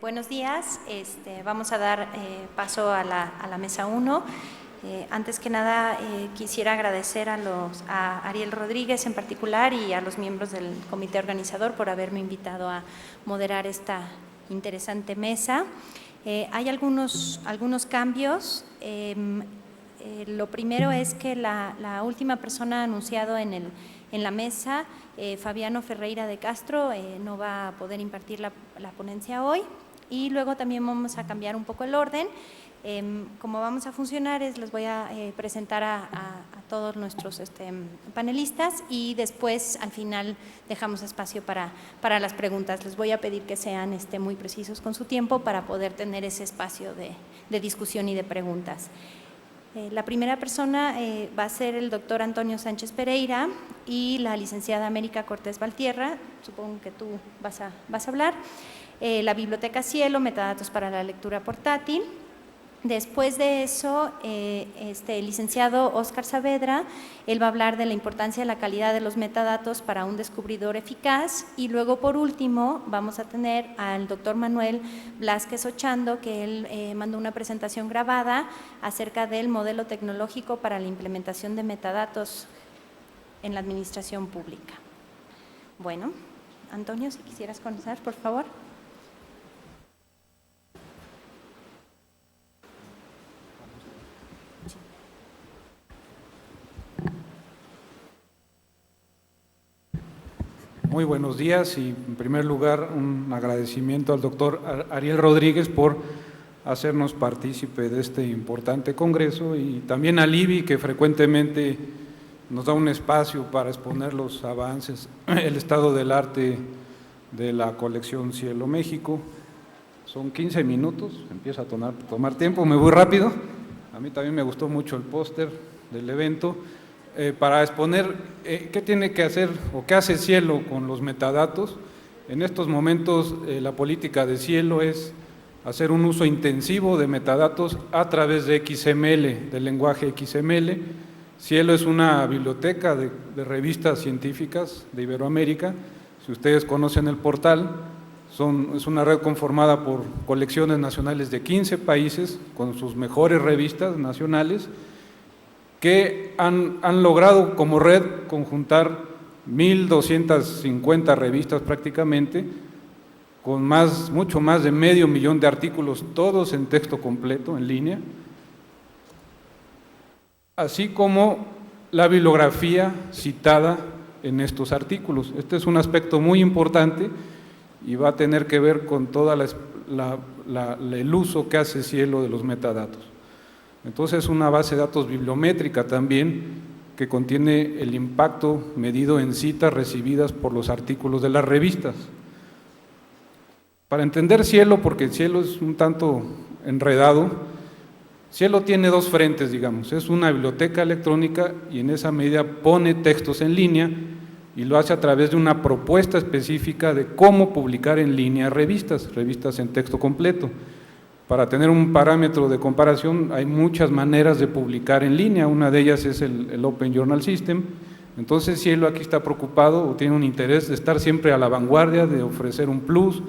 Buenos días. Vamos a dar paso a la mesa 1. Antes que nada, quisiera agradecer a Ariel Rodríguez en particular y a los miembros del comité organizador por haberme invitado a moderar esta interesante mesa. Hay algunos cambios. Lo primero es que la última persona anunciado en la mesa, Fabiano Ferreira de Castro, no va a poder impartir la ponencia hoy, y luego también vamos a cambiar un poco el orden. Como vamos a funcionar les voy a presentar a todos nuestros panelistas, y después al final dejamos espacio para las preguntas. Les voy a pedir que sean muy precisos con su tiempo para poder tener ese espacio de discusión y de preguntas. La primera persona va a ser el doctor Antonio Sánchez Pereira y la licenciada América Cortés Valtierra. Supongo que tú vas a hablar. La Biblioteca Cielo, metadatos para la lectura portátil. Después de eso, el licenciado Óscar Saavedra, él va a hablar de la importancia de la calidad de los metadatos para un descubridor eficaz. Y luego, por último, vamos a tener al doctor Manuel Blázquez Ochando, que él mandó una presentación grabada acerca del modelo tecnológico para la implementación de metadatos en la administración pública. Bueno, Antonio, si quisieras comenzar, por favor. Muy buenos días, y en primer lugar un agradecimiento al doctor Ariel Rodríguez por hacernos partícipe de este importante congreso, y también a Libby, que frecuentemente nos da un espacio para exponer los avances, el estado del arte de la colección Cielo México. Son 15 minutos, empieza a tomar tiempo, me voy rápido. A mí también me gustó mucho el póster del evento. Para exponer qué tiene que hacer o qué hace Cielo con los metadatos. En estos momentos la política de Cielo es hacer un uso intensivo de metadatos a través de XML, del lenguaje XML. Cielo es una biblioteca de revistas científicas de Iberoamérica. Si ustedes conocen el portal, es una red conformada por colecciones nacionales de 15 países con sus mejores revistas nacionales, que han logrado como red conjuntar 1,250 revistas prácticamente, con mucho más de 500,000 de artículos, todos en texto completo, en línea, así como la bibliografía citada en estos artículos. Este es un aspecto muy importante y va a tener que ver con todo el uso que hace Cielo de los metadatos. Entonces, es una base de datos bibliométrica también, que contiene el impacto medido en citas recibidas por los artículos de las revistas. Para entender Cielo, porque Cielo es un tanto enredado, Cielo tiene dos frentes, digamos. Es una biblioteca electrónica y en esa medida pone textos en línea, y lo hace a través de una propuesta específica de cómo publicar en línea revistas en texto completo. Para tener un parámetro de comparación, hay muchas maneras de publicar en línea. Una de ellas es el Open Journal System. Entonces, Cielo aquí está preocupado o tiene un interés de estar siempre a la vanguardia, de ofrecer un plus.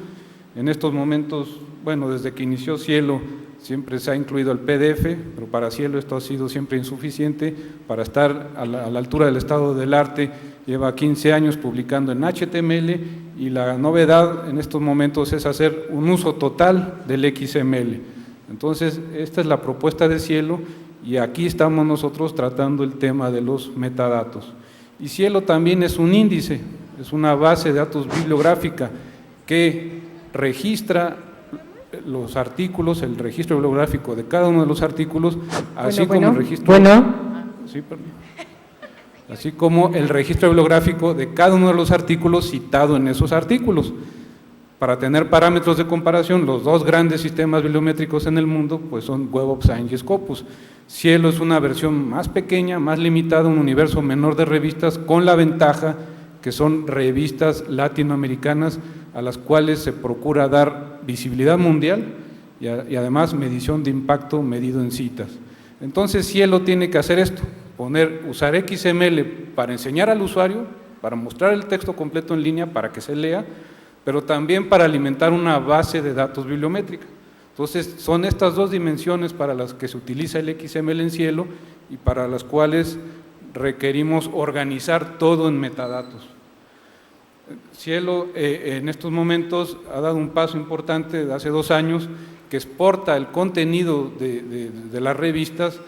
En estos momentos, bueno, desde que inició Cielo, siempre se ha incluido el PDF, pero para Cielo esto ha sido siempre insuficiente. Para estar a la altura del estado del arte, lleva 15 años publicando en HTML, y la novedad en estos momentos es hacer un uso total del XML. Entonces, esta es la propuesta de Cielo, y aquí estamos nosotros tratando el tema de los metadatos. Y Cielo también es un índice, es una base de datos bibliográfica que registra los artículos, el registro bibliográfico de cada uno de los artículos, así como el registro… así como el registro bibliográfico de cada uno de los artículos citado en esos artículos. Para tener parámetros de comparación, los dos grandes sistemas bibliométricos en el mundo pues son Web of Science y Scopus. Cielo es una versión más pequeña, más limitada, un universo menor de revistas, con la ventaja que son revistas latinoamericanas a las cuales se procura dar visibilidad mundial y además medición de impacto medido en citas. Entonces, Cielo tiene que hacer esto, usar XML para enseñar al usuario, para mostrar el texto completo en línea para que se lea, pero también para alimentar una base de datos bibliométrica. Entonces, son estas dos dimensiones para las que se utiliza el XML en Cielo y para las cuales requerimos organizar todo en metadatos. Cielo en estos momentos ha dado un paso importante de hace 2 años que exporta el contenido de las revistas,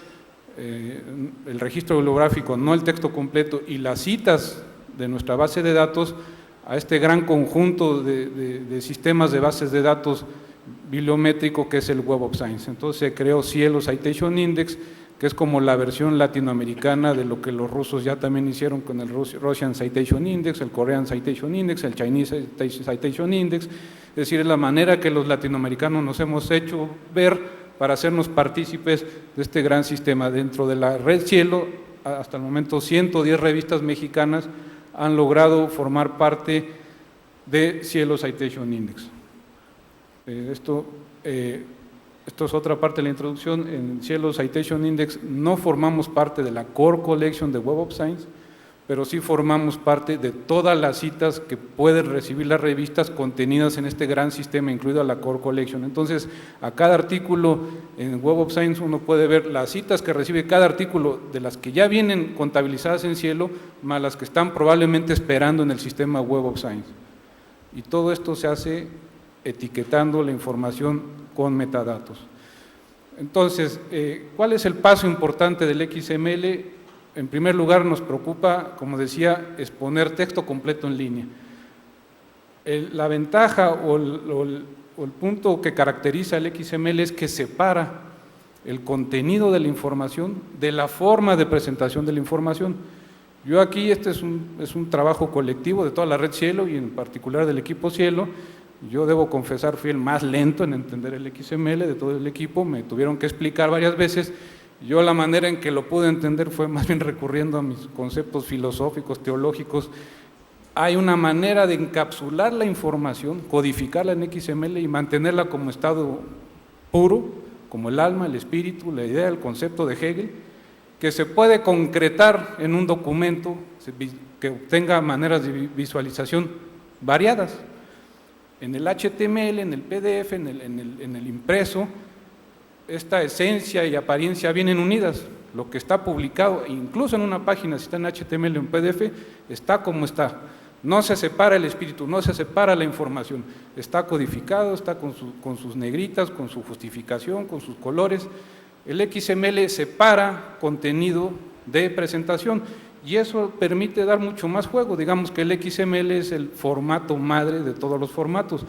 el registro bibliográfico, no el texto completo, y las citas de nuestra base de datos a este gran conjunto de sistemas de bases de datos bibliométrico que es el Web of Science. Entonces se creó Cielo Citation Index, que es como la versión latinoamericana de lo que los rusos ya también hicieron con el Russian Citation Index, el Korean Citation Index, el Chinese Citation Index, es decir, es la manera que los latinoamericanos nos hemos hecho ver para hacernos partícipes de este gran sistema. Dentro de la red Cielo, hasta el momento 110 revistas mexicanas han logrado formar parte de Cielo Citation Index. Esto es otra parte de la introducción. En Cielo Citation Index no formamos parte de la Core Collection de Web of Science, pero sí formamos parte de todas las citas que pueden recibir las revistas contenidas en este gran sistema, incluida la Core Collection. Entonces, a cada artículo en Web of Science uno puede ver las citas que recibe cada artículo, de las que ya vienen contabilizadas en Cielo, más las que están probablemente esperando en el sistema Web of Science. Y todo esto se hace etiquetando la información con metadatos. Entonces, ¿cuál es el paso importante del XML? En primer lugar, nos preocupa, como decía, exponer texto completo en línea. La ventaja o el punto que caracteriza el XML es que separa el contenido de la información de la forma de presentación de la información. Yo aquí, este es un trabajo colectivo de toda la red Cielo y en particular del equipo Cielo. Yo debo confesar, fui el más lento en entender el XML de todo el equipo, me tuvieron que explicar varias veces. Yo la manera en que lo pude entender fue más bien recurriendo a mis conceptos filosóficos, teológicos. Hay una manera de encapsular la información, codificarla en XML y mantenerla como estado puro, como el alma, el espíritu, la idea, el concepto de Hegel, que se puede concretar en un documento que tenga maneras de visualización variadas. En el HTML, en el PDF, en el impreso, esta esencia y apariencia vienen unidas. Lo que está publicado, incluso en una página, si está en HTML o en PDF, está como está. No se separa el espíritu, no se separa la información. Está codificado, está con sus negritas, con su justificación, con sus colores. El XML separa contenido de presentación y eso permite dar mucho más juego. Digamos que el XML es el formato madre de todos los formatos.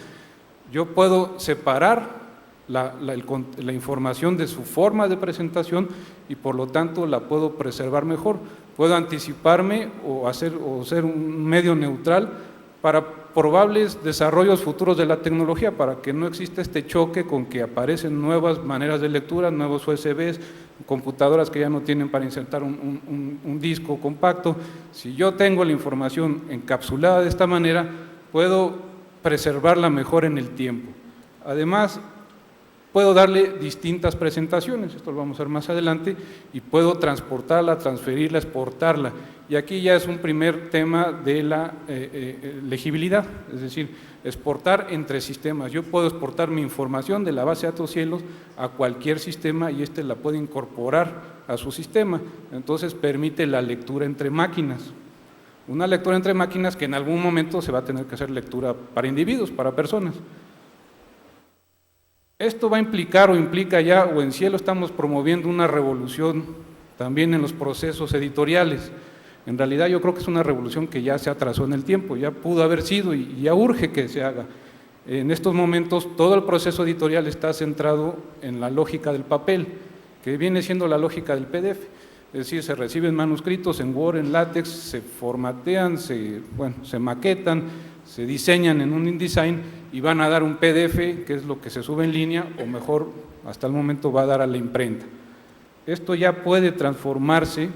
Yo puedo separar la información de su forma de presentación y por lo tanto la puedo preservar mejor. Puedo anticiparme o ser un medio neutral para probables desarrollos futuros de la tecnología, para que no exista este choque con que aparecen nuevas maneras de lectura, nuevos USBs, computadoras que ya no tienen para insertar un disco compacto. Si yo tengo la información encapsulada de esta manera, puedo preservarla mejor en el tiempo. Además, puedo darle distintas presentaciones, esto lo vamos a ver más adelante, y puedo transportarla, transferirla, exportarla. Y aquí ya es un primer tema de la legibilidad, es decir, exportar entre sistemas. Yo puedo exportar mi información de la base de datos Cielos a cualquier sistema y la puede incorporar a su sistema. Entonces permite la lectura entre máquinas. Una lectura entre máquinas que en algún momento se va a tener que hacer lectura para individuos, para personas. Esto va a implicar o implica ya, o en Cielo estamos promoviendo una revolución también en los procesos editoriales. En realidad yo creo que es una revolución que ya se atrasó en el tiempo, ya pudo haber sido y ya urge que se haga. En estos momentos todo el proceso editorial está centrado en la lógica del papel, que viene siendo la lógica del PDF. Es decir, se reciben manuscritos en Word, en LaTeX, se formatean, se maquetan, se diseñan en un InDesign y van a dar un PDF, que es lo que se sube en línea, o mejor, hasta el momento va a dar a la imprenta. Esto ya puede transformarse,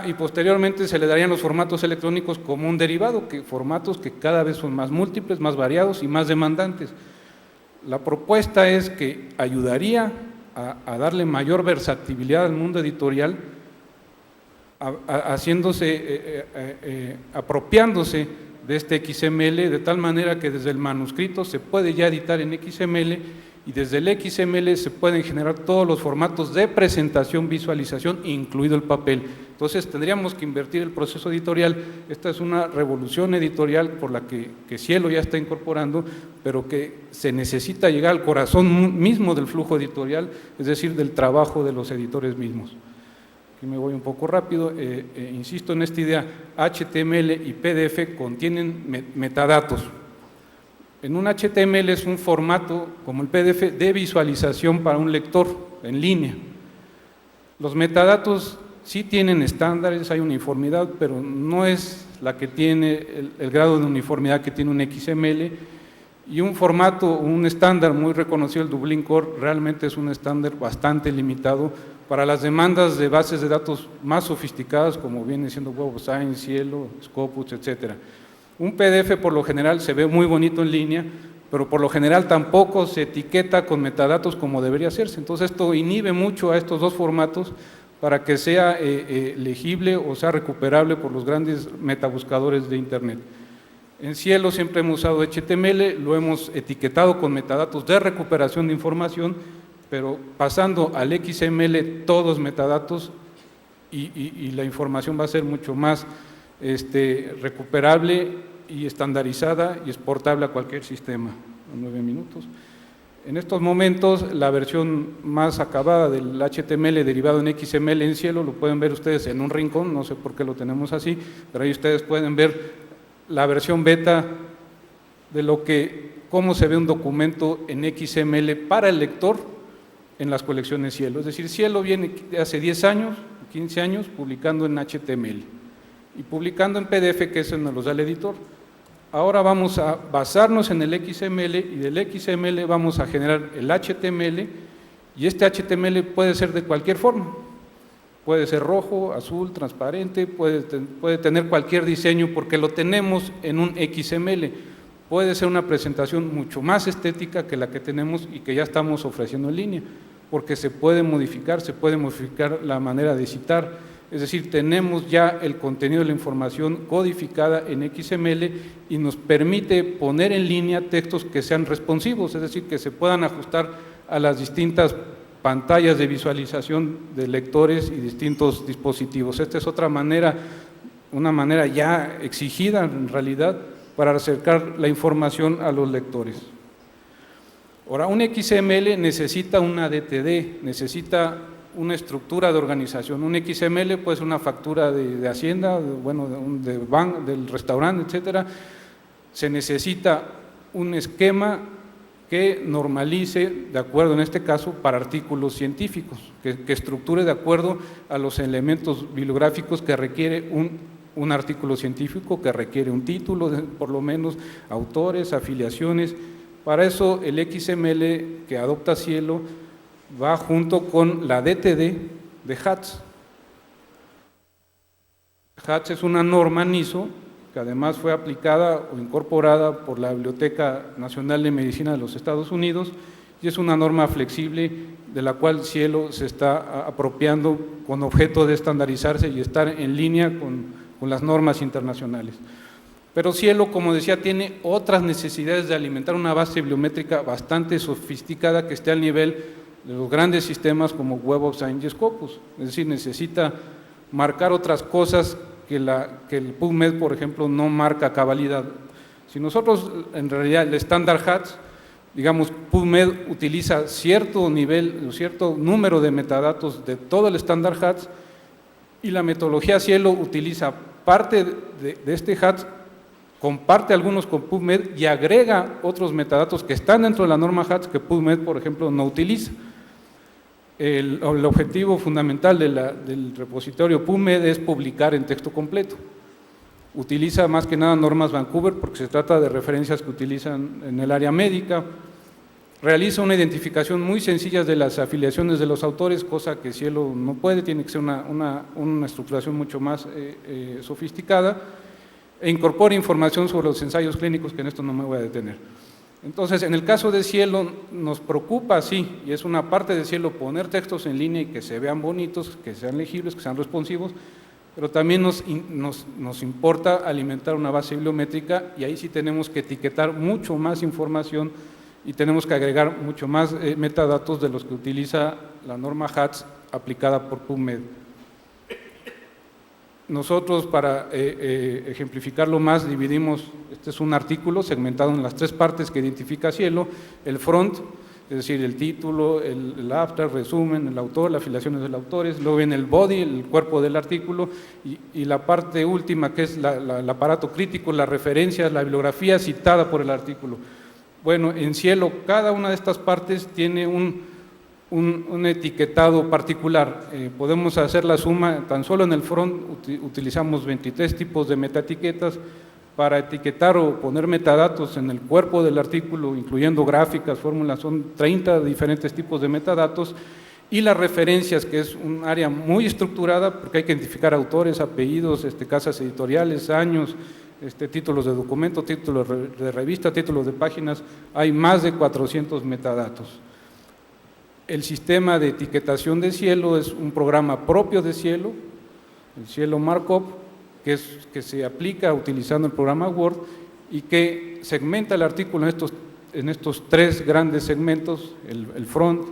y posteriormente se le darían los formatos electrónicos como un derivado, formatos que cada vez son más múltiples, más variados y más demandantes. La propuesta es que ayudaría a darle mayor versatilidad al mundo editorial, apropiándose de este XML, de tal manera que desde el manuscrito se puede ya editar en XML y desde el XML se pueden generar todos los formatos de presentación, visualización, incluido el papel. Entonces tendríamos que invertir el proceso editorial. Esta es una revolución editorial por la que Cielo ya está incorporando, pero que se necesita llegar al corazón mismo del flujo editorial, es decir, del trabajo de los editores mismos. Aquí me voy un poco rápido, insisto en esta idea, HTML y PDF contienen metadatos. En un HTML es un formato, como el PDF, de visualización para un lector en línea. Los metadatos sí tienen estándares, hay uniformidad, pero no es la que tiene el grado de uniformidad que tiene un XML, y un formato, un estándar muy reconocido, el Dublin Core, realmente es un estándar bastante limitado para las demandas de bases de datos más sofisticadas, como viene siendo Web of Science, Cielo, Scopus, etcétera. Un PDF por lo general se ve muy bonito en línea, pero por lo general tampoco se etiqueta con metadatos como debería hacerse. Entonces esto inhibe mucho a estos dos formatos para que sea legible o sea recuperable por los grandes metabuscadores de Internet. En Cielo siempre hemos usado HTML, lo hemos etiquetado con metadatos de recuperación de información, pero pasando al XML todos metadatos y la información va a ser mucho más recuperable y estandarizada y exportable a cualquier sistema. 9 minutos. En estos momentos la versión más acabada del HTML derivado en XML en Cielo lo pueden ver ustedes en un rincón, no sé por qué lo tenemos así, pero ahí ustedes pueden ver la versión beta de cómo se ve un documento en XML para el lector en las colecciones Cielo. Es decir, Cielo viene de hace 10 años, 15 años, publicando en HTML y publicando en PDF, que eso nos lo da el editor. Ahora vamos a basarnos en el XML y del XML vamos a generar el HTML y este HTML puede ser de cualquier forma. Puede ser rojo, azul, transparente, puede tener cualquier diseño porque lo tenemos en un XML. Puede ser una presentación mucho más estética que la que tenemos y que ya estamos ofreciendo en línea, porque se puede modificar la manera de citar. Es decir, tenemos ya el contenido de la información codificada en XML y nos permite poner en línea textos que sean responsivos, es decir, que se puedan ajustar a las distintas pantallas de visualización de lectores y distintos dispositivos. Esta es otra manera, una manera ya exigida en realidad para acercar la información a los lectores. Ahora, un XML necesita una DTD, necesita una estructura de organización. Un XML puede ser una factura de Hacienda, bueno, del restaurante, etcétera. Se necesita un esquema que normalice, de acuerdo en este caso, para artículos científicos, que estructure de acuerdo a los elementos bibliográficos que requiere un artículo científico, que requiere un título, por lo menos, autores, afiliaciones. Para eso el XML que adopta Cielo va junto con la DTD de HATS. HATS es una norma NISO que además fue aplicada o incorporada por la Biblioteca Nacional de Medicina de los Estados Unidos y es una norma flexible de la cual Cielo se está apropiando con objeto de estandarizarse y estar en línea con las normas internacionales. Pero Cielo, como decía, tiene otras necesidades de alimentar una base bibliométrica bastante sofisticada que esté al nivel de los grandes sistemas como Web of Science y Scopus, es decir, necesita marcar otras cosas que el PubMed, por ejemplo, no marca a cabalidad. Si nosotros, en realidad, el estándar HATS, digamos, PubMed utiliza cierto nivel, cierto número de metadatos de todo el estándar HATS y la metodología Cielo utiliza parte de este HATS, comparte algunos con PubMed y agrega otros metadatos que están dentro de la norma HATS que PubMed, por ejemplo, no utiliza. El objetivo fundamental del repositorio PubMed es publicar en texto completo. Utiliza más que nada normas Vancouver porque se trata de referencias que utilizan en el área médica. Realiza una identificación muy sencilla de las afiliaciones de los autores, cosa que Cielo no puede, tiene que ser una estructuración mucho más sofisticada, e incorpora información sobre los ensayos clínicos, que en esto no me voy a detener. Entonces, en el caso de Cielo, nos preocupa, sí, y es una parte de Cielo, poner textos en línea y que se vean bonitos, que sean legibles, que sean responsivos, pero también nos importa alimentar una base bibliométrica y ahí sí tenemos que etiquetar mucho más información y tenemos que agregar mucho más metadatos de los que utiliza la norma HATS aplicada por PubMed. Nosotros, para ejemplificarlo más, dividimos, este es un artículo segmentado en las 3 partes que identifica Cielo: el front, es decir, el título, el after, resumen, el autor, las afiliaciones del autor, luego viene el body, el cuerpo del artículo, y la parte última, que es el aparato crítico, las referencias, la bibliografía citada por el artículo. Bueno, en Cielo, cada una de estas partes tiene un etiquetado particular. Podemos hacer la suma, tan solo en el front utilizamos 23 tipos de metaetiquetas para etiquetar o poner metadatos en el cuerpo del artículo, incluyendo gráficas, fórmulas, son 30 diferentes tipos de metadatos, y las referencias, que es un área muy estructurada, porque hay que identificar autores, apellidos, casas editoriales, años, títulos de documento, títulos de revista, títulos de páginas, hay más de 400 metadatos. El sistema de etiquetación de Cielo es un programa propio de Cielo, el Cielo Markup, que se aplica utilizando el programa Word y que segmenta el artículo en estos 3 grandes segmentos: el front,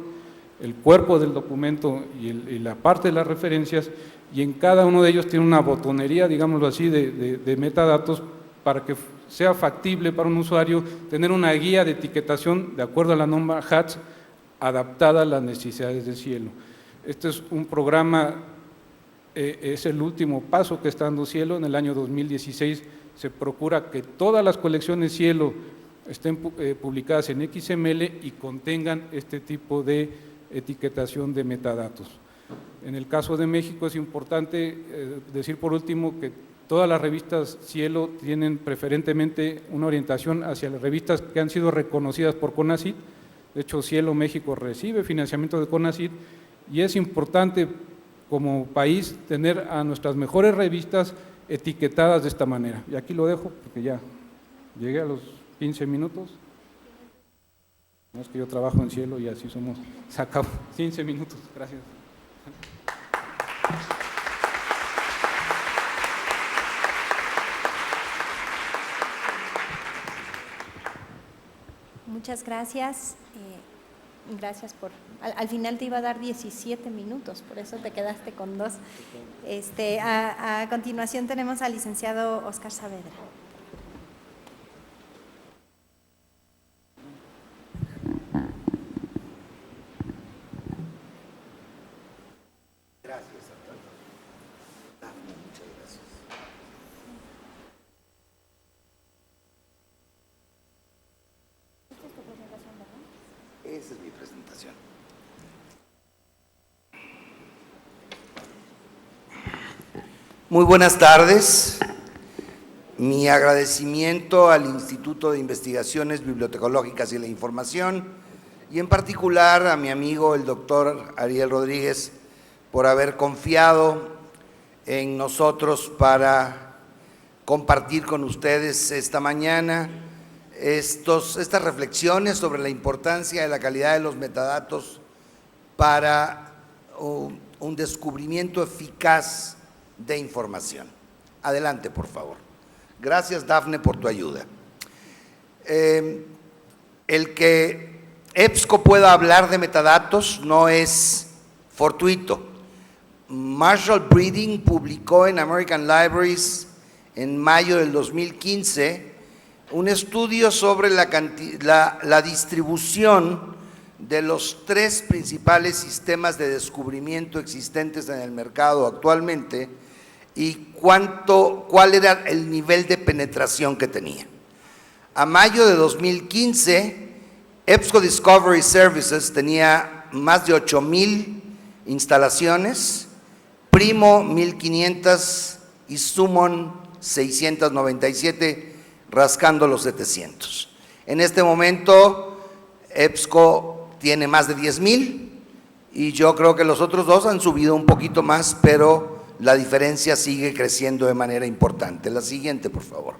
el cuerpo del documento y la parte de las referencias, y en cada uno de ellos tiene una botonería, digámoslo así, de metadatos para que sea factible para un usuario tener una guía de etiquetación de acuerdo a la norma HATS adaptada a las necesidades de Cielo. Este es un programa, es el último paso que está dando Cielo. En el año 2016 se procura que todas las colecciones Cielo estén publicadas en XML y contengan este tipo de etiquetación de metadatos. En el caso de México es importante decir por último que todas las revistas Cielo tienen preferentemente una orientación hacia las revistas que han sido reconocidas por CONACYT. De hecho, Cielo México recibe financiamiento de CONACYT y es importante como país tener a nuestras mejores revistas etiquetadas de esta manera. Y aquí lo dejo porque ya llegué a los 15 minutos. No es que yo trabajo en Cielo y así somos. Se acabó. 15 minutos. Gracias. Muchas gracias. Gracias por… Al final te iba a dar 17 minutos, por eso te quedaste con 2. A continuación tenemos al licenciado Óscar Saavedra. Gracias, Antonio. Dafne, muchas gracias. ¿Esta es tu presentación, verdad? Esa es mi presentación. Muy buenas tardes. Mi agradecimiento al Instituto de Investigaciones Bibliotecológicas y la Información, y en particular a mi amigo el doctor Ariel Rodríguez, por haber confiado en nosotros para compartir con ustedes esta mañana estas reflexiones sobre la importancia de la calidad de los metadatos para un descubrimiento eficaz de información. Adelante, por favor. Gracias, Dafne, por tu ayuda. El que EBSCO pueda hablar de metadatos no es fortuito. Marshall Breeding publicó en American Libraries en mayo del 2015 un estudio sobre la distribución de los 3 principales sistemas de descubrimiento existentes en el mercado actualmente y cuál era el nivel de penetración que tenía. A mayo de 2015, EBSCO Discovery Services tenía más de 8,000 instalaciones, Primo 1,500 y Summon 697, rascando los 700. En este momento, EBSCO tiene más de 10,000 y yo creo que los otros 2 han subido un poquito más, pero la diferencia sigue creciendo de manera importante. La siguiente, por favor.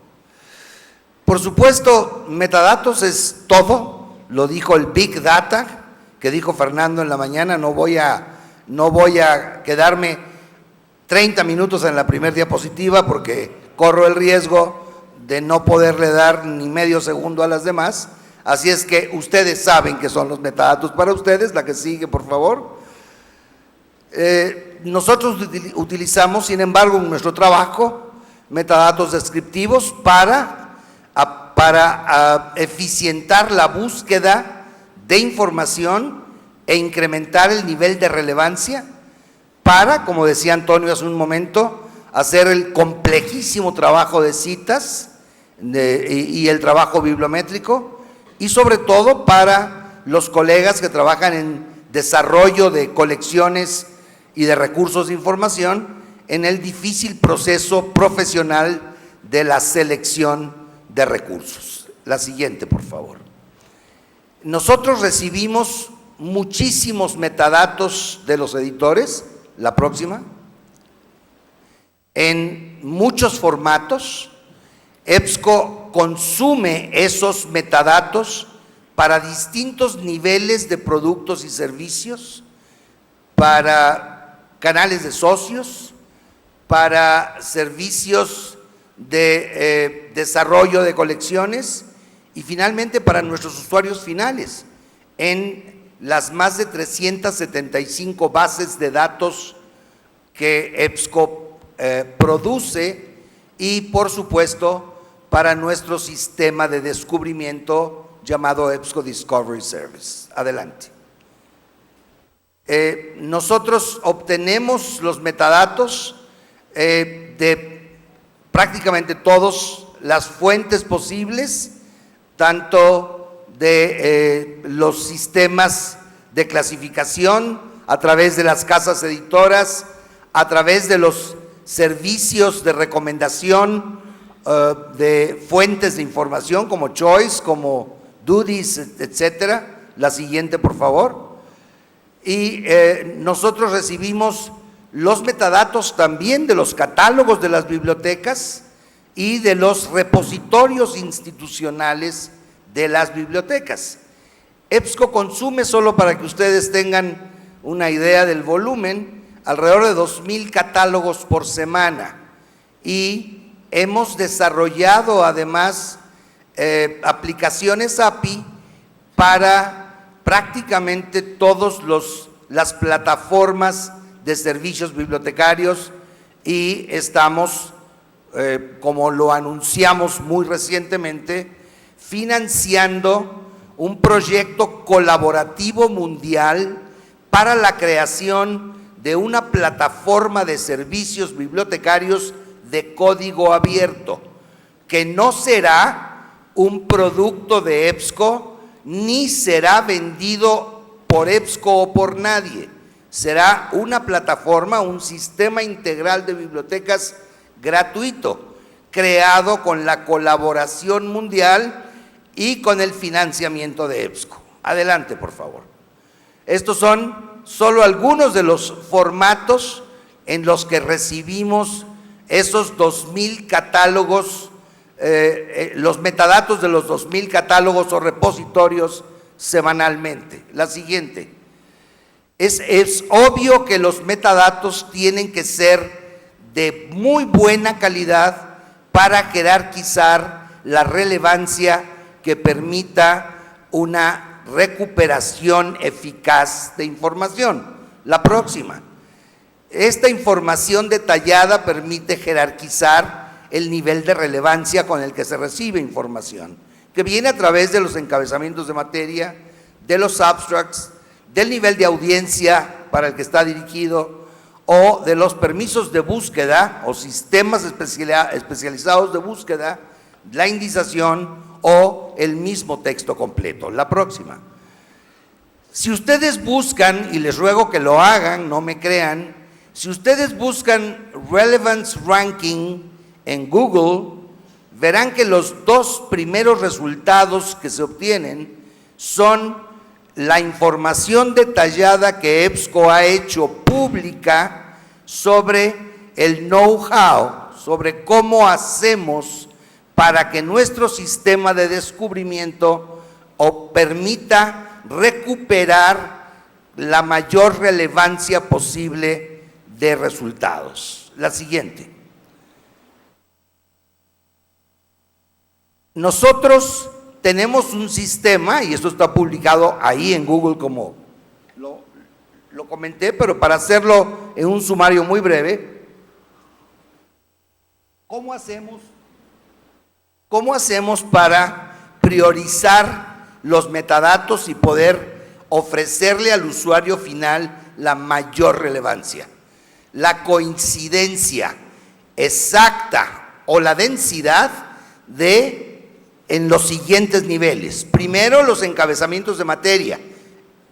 Por supuesto, metadatos es todo, lo dijo el Big Data, que dijo Fernando en la mañana. No voy a quedarme 30 minutos en la primera diapositiva porque corro el riesgo de no poderle dar ni medio segundo a las demás. Así es que ustedes saben que son los metadatos para ustedes. La que sigue, por favor. Nosotros utilizamos, sin embargo, en nuestro trabajo, metadatos descriptivos para eficientar la búsqueda de información e incrementar el nivel de relevancia para, como decía Antonio hace un momento, hacer el complejísimo trabajo de citas y el trabajo bibliométrico, y sobre todo para los colegas que trabajan en desarrollo de colecciones y de recursos de información en el difícil proceso profesional de la selección de recursos. La siguiente, por favor. Nosotros recibimos muchísimos metadatos de los editores, la próxima, en muchos formatos. EBSCO consume esos metadatos para distintos niveles de productos y servicios, para canales de socios, para servicios de desarrollo de colecciones y finalmente para nuestros usuarios finales en las más de 375 bases de datos que EBSCO produce y, por supuesto, para nuestro sistema de descubrimiento llamado EBSCO Discovery Service. Adelante. Nosotros obtenemos los metadatos de prácticamente todas las fuentes posibles, tanto de los sistemas de clasificación, a través de las casas editoras, a través de los servicios de recomendación de fuentes de información como Choice, como Dudies, etcétera. La siguiente, por favor. Y nosotros recibimos los metadatos también de los catálogos de las bibliotecas y de los repositorios institucionales de las bibliotecas. EBSCO consume, solo para que ustedes tengan una idea del volumen, alrededor de 2,000 catálogos por semana, y hemos desarrollado además aplicaciones API para prácticamente todas las plataformas de servicios bibliotecarios, y estamos, como lo anunciamos muy recientemente, financiando un proyecto colaborativo mundial para la creación de una plataforma de servicios bibliotecarios de código abierto, que no será un producto de EBSCO, ni será vendido por EBSCO o por nadie. Será una plataforma, un sistema integral de bibliotecas gratuito, creado con la colaboración mundial y con el financiamiento de EBSCO. Adelante, por favor. Estos son solo algunos de los formatos en los que recibimos esos 2,000 catálogos, los metadatos de los 2,000 catálogos o repositorios semanalmente. La siguiente. Es obvio que los metadatos tienen que ser de muy buena calidad para jerarquizar la relevancia que permita una recuperación eficaz de información. La próxima. Esta información detallada permite jerarquizar el nivel de relevancia con el que se recibe información, que viene a través de los encabezamientos de materia, de los abstracts, del nivel de audiencia para el que está dirigido, o de los permisos de búsqueda o sistemas especializados de búsqueda, la indización o el mismo texto completo. La próxima. Si ustedes buscan, y les ruego que lo hagan, no me crean, si ustedes buscan Relevance Ranking en Google, verán que los 2 primeros resultados que se obtienen son la información detallada que EBSCO ha hecho pública sobre el know-how, sobre cómo hacemos para que nuestro sistema de descubrimiento permita recuperar la mayor relevancia posible de resultados. La siguiente. Nosotros tenemos un sistema, y esto está publicado ahí en Google como lo comenté, pero para hacerlo en un sumario muy breve, ¿cómo hacemos para priorizar los metadatos y poder ofrecerle al usuario final la mayor relevancia? La coincidencia exacta o la densidad en los siguientes niveles. Primero, los encabezamientos de materia,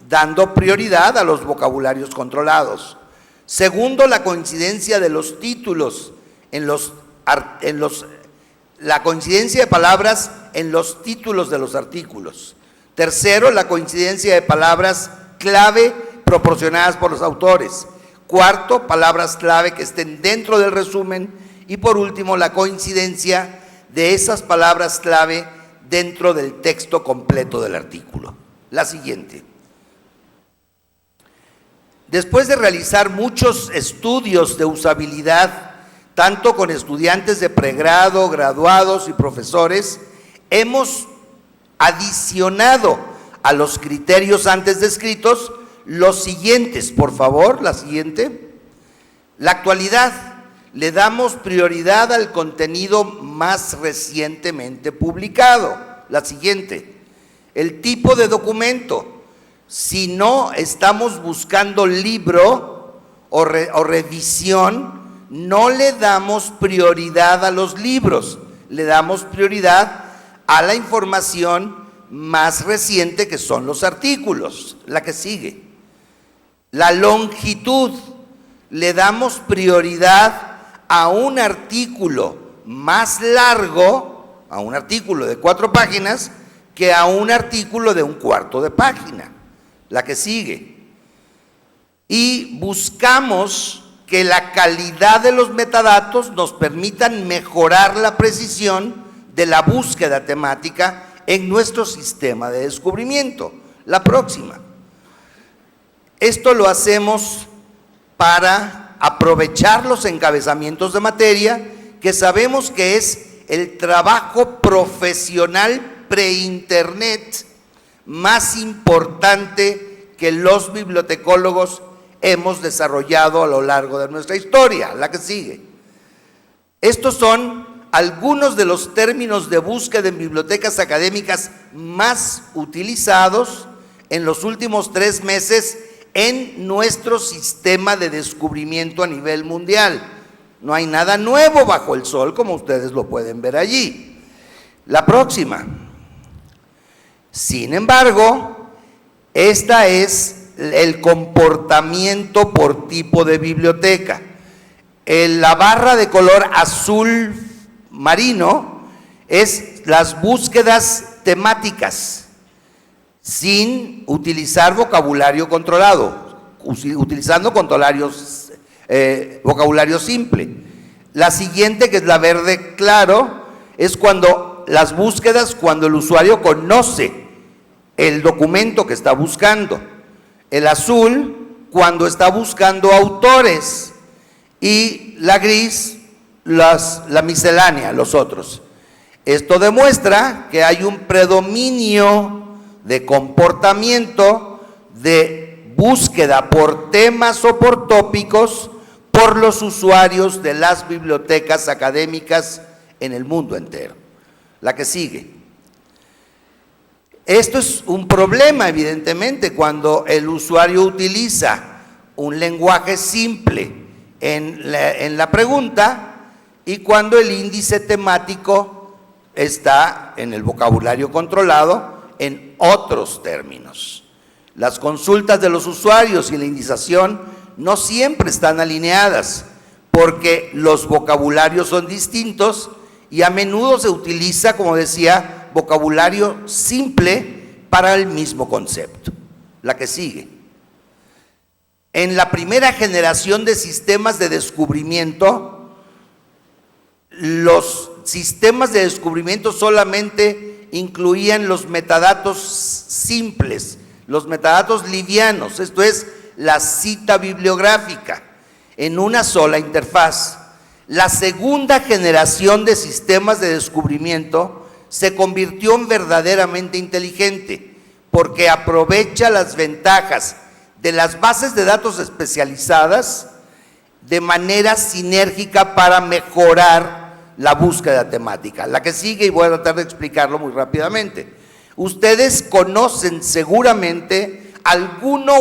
dando prioridad a los vocabularios controlados. Segundo, la coincidencia de los títulos la coincidencia de palabras en los títulos de los artículos. Tercero, la coincidencia de palabras clave proporcionadas por los autores. Cuarto, palabras clave que estén dentro del resumen. Y por último, la coincidencia de esas palabras clave dentro del texto completo del artículo. La siguiente. Después de realizar muchos estudios de usabilidad, tanto con estudiantes de pregrado, graduados y profesores, hemos adicionado a los criterios antes descritos los siguientes, por favor, la siguiente. La actualidad, le damos prioridad al contenido más recientemente publicado. La siguiente. El tipo de documento. Si no estamos buscando libro o revisión, no le damos prioridad a los libros, le damos prioridad a la información más reciente, que son los artículos. La que sigue. La longitud, le damos prioridad a un artículo más largo, a un artículo de 4 páginas, que a un artículo de 1/4 de página. La que sigue. Y buscamos que la calidad de los metadatos nos permitan mejorar la precisión de la búsqueda temática en nuestro sistema de descubrimiento. La próxima. Esto lo hacemos para aprovechar los encabezamientos de materia, que sabemos que es el trabajo profesional pre-internet más importante que los bibliotecólogos hemos desarrollado a lo largo de nuestra historia. La que sigue. Estos son algunos de los términos de búsqueda en bibliotecas académicas más utilizados en los últimos 3 meses en nuestro sistema de descubrimiento a nivel mundial. No hay nada nuevo bajo el sol, como ustedes lo pueden ver allí. La próxima. Sin embargo, esta es el comportamiento por tipo de biblioteca. La barra de color azul marino es las búsquedas temáticas, sin utilizar vocabulario controlado, utilizando vocabulario simple. La siguiente, que es la verde claro, es cuando las búsquedas, cuando el usuario conoce el documento que está buscando. El azul, cuando está buscando autores. Y la gris, la miscelánea, los otros. Esto demuestra que hay un predominio de comportamiento de búsqueda por temas o por tópicos por los usuarios de las bibliotecas académicas en el mundo entero. La que sigue. Esto es un problema, evidentemente, cuando el usuario utiliza un lenguaje simple en la pregunta y cuando el índice temático está en el vocabulario controlado en otros términos. Las consultas de los usuarios y la indización no siempre están alineadas porque los vocabularios son distintos y a menudo se utiliza, como decía, vocabulario simple para el mismo concepto. La que sigue. En la primera generación de sistemas de descubrimiento, los sistemas de descubrimiento solamente incluían los metadatos simples, los metadatos livianos, esto es, la cita bibliográfica. en una sola interfaz. La segunda generación de sistemas de descubrimiento se convirtió en verdaderamente inteligente porque aprovecha las ventajas de las bases de datos especializadas de manera sinérgica para mejorar la búsqueda temática. La que sigue, y voy a tratar de explicarlo muy rápidamente. Ustedes conocen seguramente algunas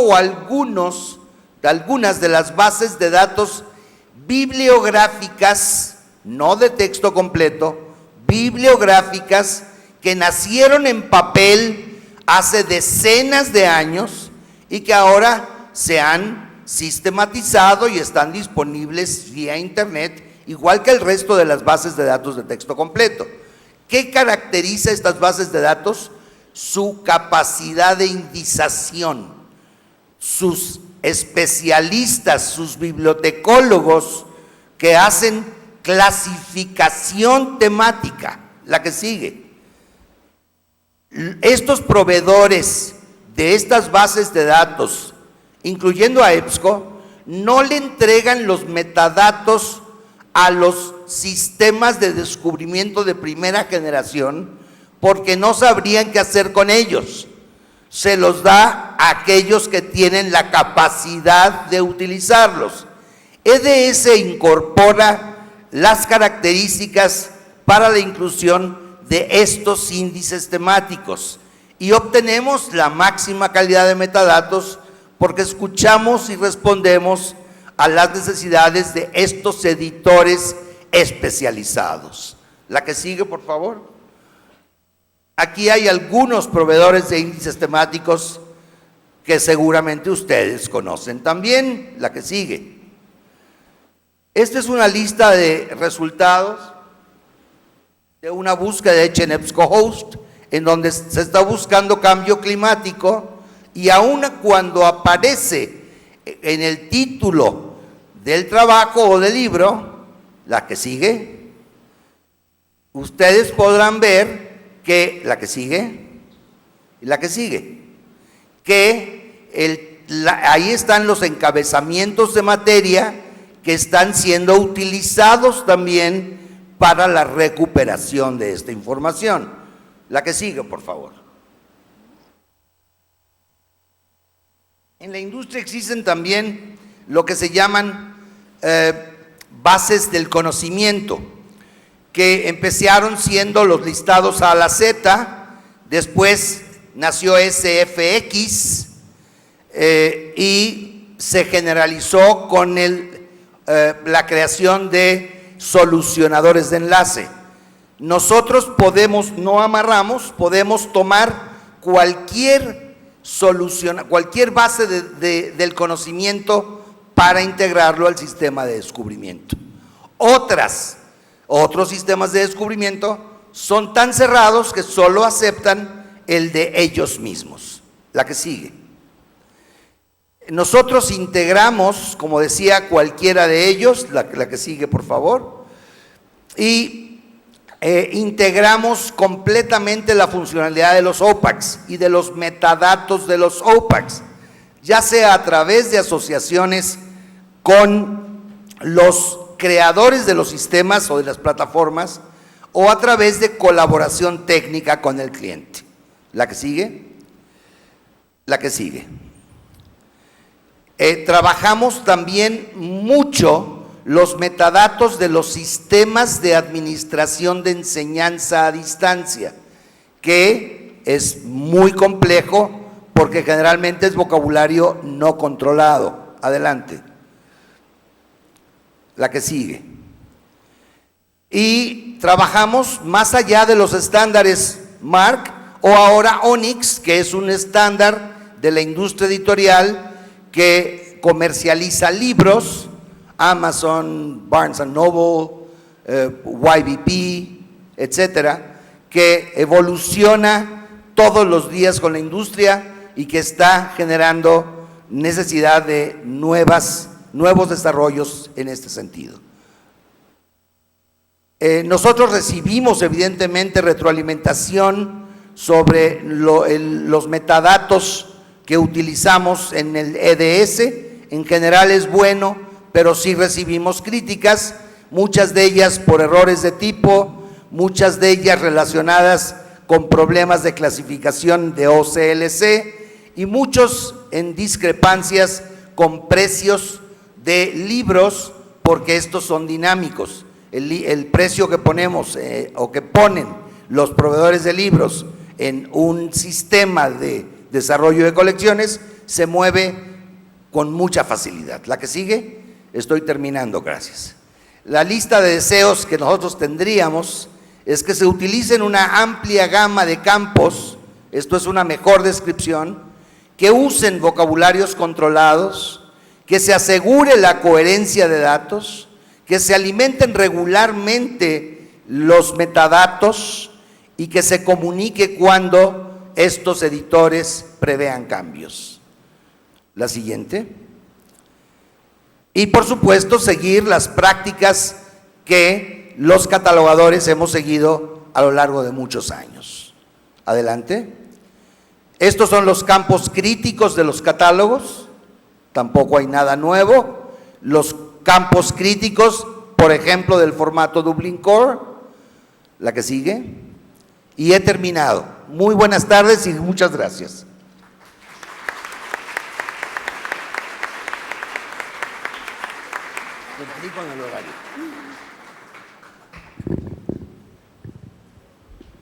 de las bases de datos bibliográficas, no de texto completo, bibliográficas que nacieron en papel hace decenas de años y que ahora se han sistematizado y están disponibles vía internet, igual que el resto de las bases de datos de texto completo. ¿Qué caracteriza estas bases de datos? Su capacidad de indización. Sus especialistas, sus bibliotecólogos que hacen clasificación temática. La que sigue. Estos proveedores de estas bases de datos, incluyendo a EBSCO, no le entregan los metadatos a los sistemas de descubrimiento de primera generación porque no sabrían qué hacer con ellos. Se los da a aquellos que tienen la capacidad de utilizarlos. EDS incorpora las características para la inclusión de estos índices temáticos y obtenemos la máxima calidad de metadatos porque escuchamos y respondemos a las necesidades de estos editores especializados. La que sigue, por favor. Aquí hay algunos proveedores de índices temáticos que seguramente ustedes conocen también. La que sigue. Esta es una lista de resultados de una búsqueda hecha en EBSCOhost, en donde se está buscando cambio climático, y aun cuando aparece en el título del trabajo o del libro, la que sigue, ustedes podrán ver que, la que sigue, y la que sigue, que ahí están los encabezamientos de materia que están siendo utilizados también para la recuperación de esta información. La que sigue, por favor. En la industria existen también lo que se llaman bases del conocimiento, que empezaron siendo los listados A a la Z, después nació SFX y se generalizó con la creación de solucionadores de enlace. Nosotros no amarramos, podemos tomar cualquier base del conocimiento para integrarlo al sistema de descubrimiento. Otros sistemas de descubrimiento son tan cerrados que solo aceptan el de ellos mismos. La que sigue. Nosotros integramos, como decía, cualquiera de ellos, la que sigue, por favor, y integramos completamente la funcionalidad de los OPACs y de los metadatos de los OPACs, ya sea a través de asociaciones con los creadores de los sistemas o de las plataformas, o a través de colaboración técnica con el cliente. La que sigue. La que sigue. Trabajamos también mucho los metadatos de los sistemas de administración de enseñanza a distancia, que es muy complejo porque generalmente es vocabulario no controlado. Adelante. La que sigue. Y trabajamos más allá de los estándares MARC o ahora ONIX, que es un estándar de la industria editorial que comercializa libros, Amazon, Barnes & Noble, YBP, etcétera, que evoluciona todos los días con la industria y que está generando necesidad de nuevos desarrollos en este sentido. Nosotros recibimos evidentemente retroalimentación sobre los metadatos que utilizamos en el EDS. En general es bueno pero sí recibimos críticas, muchas de ellas por errores de tipo, muchas de ellas relacionadas con problemas de clasificación de OCLC y muchos en discrepancias con precios de libros, porque estos son dinámicos. El precio que ponemos o que ponen los proveedores de libros en un sistema de desarrollo de colecciones se mueve con mucha facilidad. La que sigue, estoy terminando, gracias. La lista de deseos que nosotros tendríamos es que se utilicen una amplia gama de campos, esto es una mejor descripción, que usen vocabularios controlados, que se asegure la coherencia de datos, que se alimenten regularmente los metadatos y que se comunique cuando estos editores prevean cambios. La siguiente. Y por supuesto seguir las prácticas que los catalogadores hemos seguido a lo largo de muchos años. Adelante. Estos son los campos críticos de los catálogos, tampoco hay nada nuevo. Los campos críticos, por ejemplo, del formato Dublin Core, la que sigue, y he terminado. Muy buenas tardes y muchas gracias. Cumplí con el horario.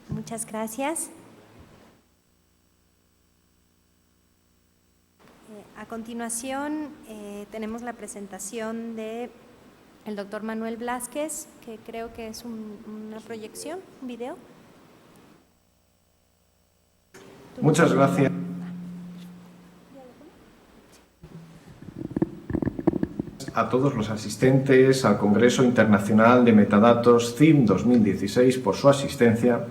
Muchas gracias. A continuación tenemos la presentación de el doctor Manuel Blázquez, que creo que es una proyección, un video. Muchas gracias. A todos los asistentes al Congreso Internacional de Metadatos CIM 2016 por su asistencia.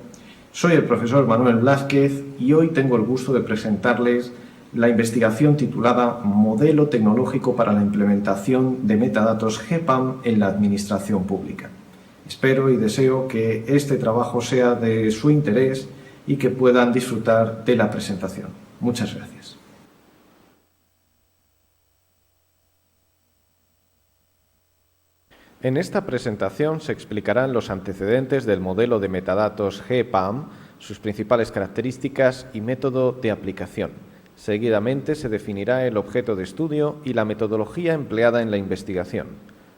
Soy el profesor Manuel Blázquez y hoy tengo el gusto de presentarles la investigación titulada Modelo tecnológico para la implementación de metadatos GPAM en la administración pública. Espero y deseo que este trabajo sea de su interés y que puedan disfrutar de la presentación. Muchas gracias. En esta presentación se explicarán los antecedentes del modelo de metadatos GPAM, sus principales características y método de aplicación. Seguidamente se definirá el objeto de estudio y la metodología empleada en la investigación.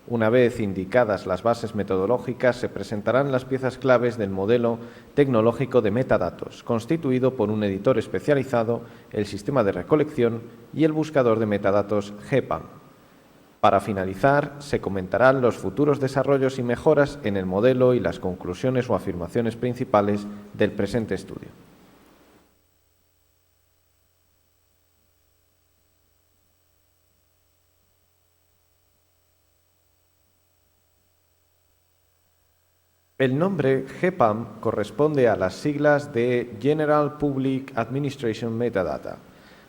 Una vez indicadas las bases metodológicas, se presentarán las piezas claves del modelo tecnológico de metadatos, constituido por un editor especializado, el sistema de recolección y el buscador de metadatos GPAM. Para finalizar, se comentarán los futuros desarrollos y mejoras en el modelo y las conclusiones o afirmaciones principales del presente estudio. El nombre GPAM corresponde a las siglas de General Public Administration Metadata.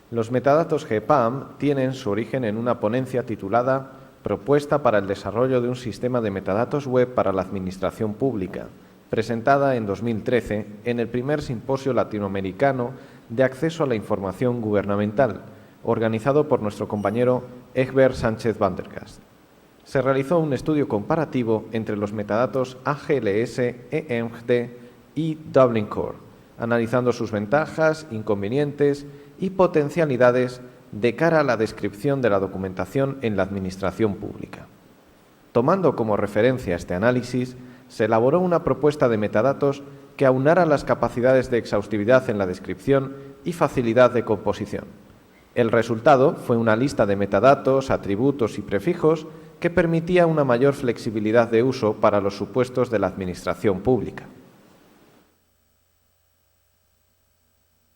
Los metadatos GPAM tienen su origen en una ponencia titulada Propuesta para el desarrollo de un sistema de metadatos web para la administración pública, presentada en 2013 en el primer simposio latinoamericano de acceso a la información gubernamental, organizado por nuestro compañero Egbert Sánchez Vandergast. Se realizó un estudio comparativo entre los metadatos AGLS, EMGD y Dublin Core, analizando sus ventajas, inconvenientes y potencialidades de cara a la descripción de la documentación en la administración pública. Tomando como referencia este análisis, se elaboró una propuesta de metadatos que aunara las capacidades de exhaustividad en la descripción y facilidad de composición. El resultado fue una lista de metadatos, atributos y prefijos que permitía una mayor flexibilidad de uso para los supuestos de la administración pública.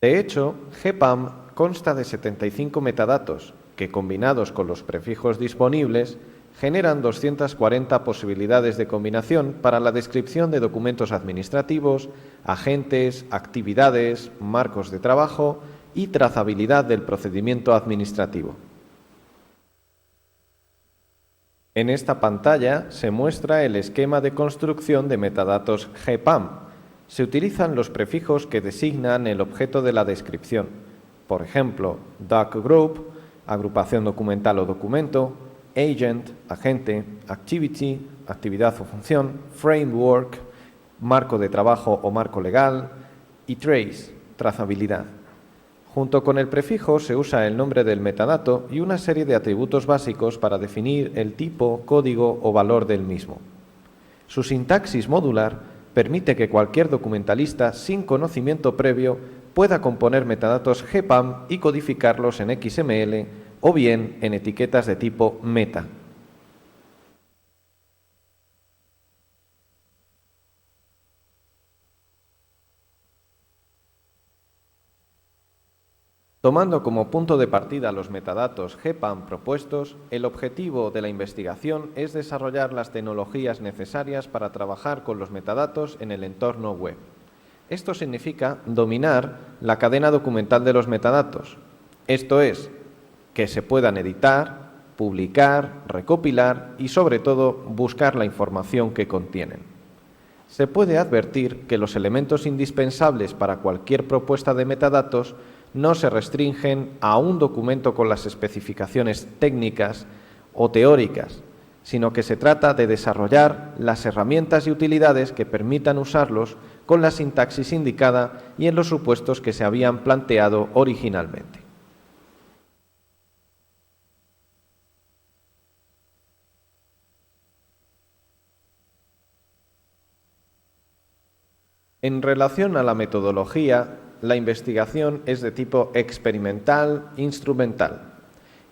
De hecho, GPAM consta de 75 metadatos que, combinados con los prefijos disponibles, generan 240 posibilidades de combinación para la descripción de documentos administrativos, agentes, actividades, marcos de trabajo y trazabilidad del procedimiento administrativo. En esta pantalla se muestra el esquema de construcción de metadatos GPAM. Se utilizan los prefijos que designan el objeto de la descripción. Por ejemplo, doc group, agrupación documental o documento, agent, agente, activity, actividad o función, framework, marco de trabajo o marco legal, y trace, trazabilidad. Junto con el prefijo se usa el nombre del metadato y una serie de atributos básicos para definir el tipo, código o valor del mismo. Su sintaxis modular permite que cualquier documentalista sin conocimiento previo pueda componer metadatos GPAM y codificarlos en XML o bien en etiquetas de tipo meta. Tomando como punto de partida los metadatos GPAM propuestos, el objetivo de la investigación es desarrollar las tecnologías necesarias para trabajar con los metadatos en el entorno web. Esto significa dominar la cadena documental de los metadatos, esto es, que se puedan editar, publicar, recopilar y, sobre todo, buscar la información que contienen. Se puede advertir que los elementos indispensables para cualquier propuesta de metadatos no se restringen a un documento con las especificaciones técnicas o teóricas, sino que se trata de desarrollar las herramientas y utilidades que permitan usarlos con la sintaxis indicada y en los supuestos que se habían planteado originalmente. En relación a la metodología, la investigación es de tipo experimental instrumental.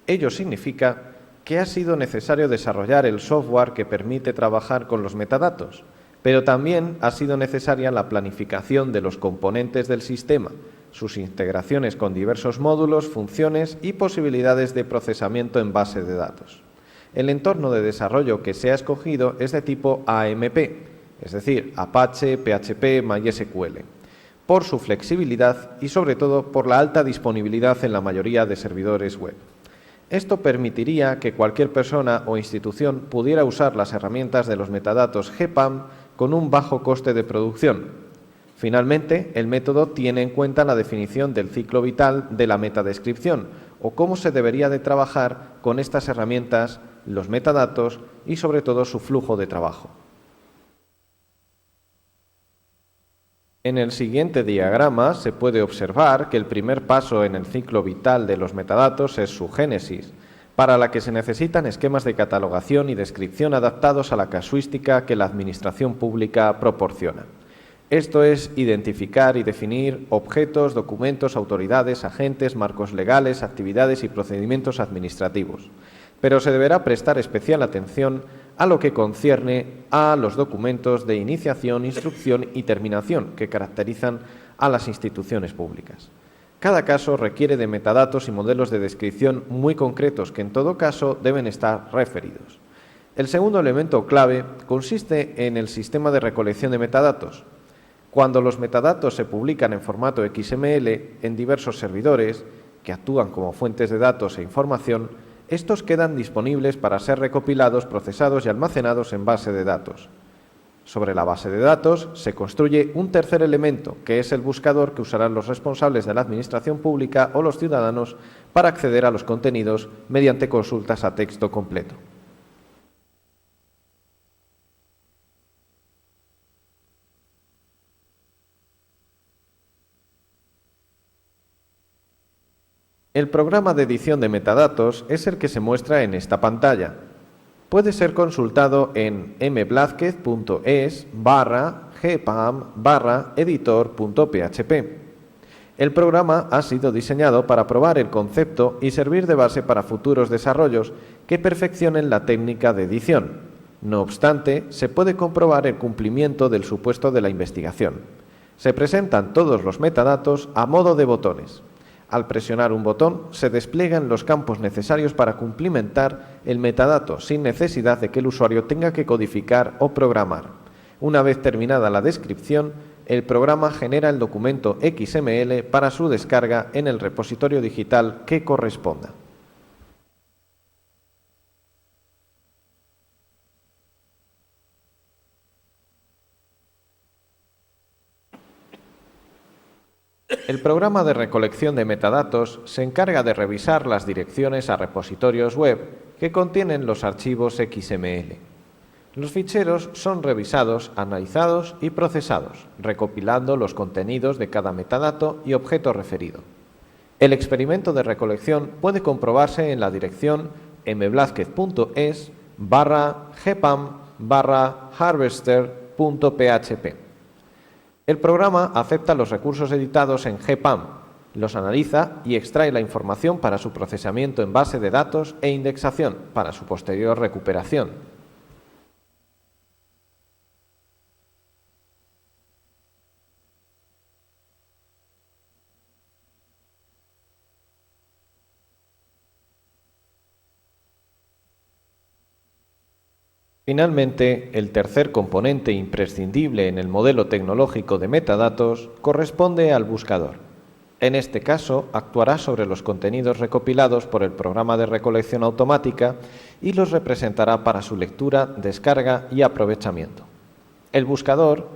Ello significa que ha sido necesario desarrollar el software que permite trabajar con los metadatos, pero también ha sido necesaria la planificación de los componentes del sistema, sus integraciones con diversos módulos, funciones y posibilidades de procesamiento en base de datos. El entorno de desarrollo que se ha escogido es de tipo AMP, es decir, Apache, PHP, MySQL, por su flexibilidad y sobre todo por la alta disponibilidad en la mayoría de servidores web. Esto permitiría que cualquier persona o institución pudiera usar las herramientas de los metadatos GPAM con un bajo coste de producción. Finalmente, el método tiene en cuenta la definición del ciclo vital de la metadescripción o cómo se debería de trabajar con estas herramientas, los metadatos y sobre todo su flujo de trabajo. En el siguiente diagrama se puede observar que el primer paso en el ciclo vital de los metadatos es su génesis, para la que se necesitan esquemas de catalogación y descripción adaptados a la casuística que la administración pública proporciona. Esto es identificar y definir objetos, documentos, autoridades, agentes, marcos legales, actividades y procedimientos administrativos. Pero se deberá prestar especial atención a lo que concierne a los documentos de iniciación, instrucción y terminación que caracterizan a las instituciones públicas. Cada caso requiere de metadatos y modelos de descripción muy concretos que en todo caso deben estar referidos. El segundo elemento clave consiste en el sistema de recolección de metadatos. Cuando los metadatos se publican en formato XML en diversos servidores que actúan como fuentes de datos e información, estos quedan disponibles para ser recopilados, procesados y almacenados en base de datos. Sobre la base de datos se construye un tercer elemento, que es el buscador que usarán los responsables de la administración pública o los ciudadanos para acceder a los contenidos mediante consultas a texto completo. El programa de edición de metadatos es el que se muestra en esta pantalla. Puede ser consultado en mblazquez.es/gpam/editor.php. El programa ha sido diseñado para probar el concepto y servir de base para futuros desarrollos que perfeccionen la técnica de edición. No obstante, se puede comprobar el cumplimiento del supuesto de la investigación. Se presentan todos los metadatos a modo de botones. Al presionar un botón, se despliegan los campos necesarios para cumplimentar el metadato sin necesidad de que el usuario tenga que codificar o programar. Una vez terminada la descripción, el programa genera el documento XML para su descarga en el repositorio digital que corresponda. El programa de recolección de metadatos se encarga de revisar las direcciones a repositorios web que contienen los archivos XML. Los ficheros son revisados, analizados y procesados, recopilando los contenidos de cada metadato y objeto referido. El experimento de recolección puede comprobarse en la dirección mblazquez.es/gpam/harvester.php. El programa acepta los recursos editados en GPAM, los analiza y extrae la información para su procesamiento en base de datos e indexación para su posterior recuperación. Finalmente, el tercer componente imprescindible en el modelo tecnológico de metadatos corresponde al buscador. En este caso, actuará sobre los contenidos recopilados por el programa de recolección automática y los representará para su lectura, descarga y aprovechamiento. El buscador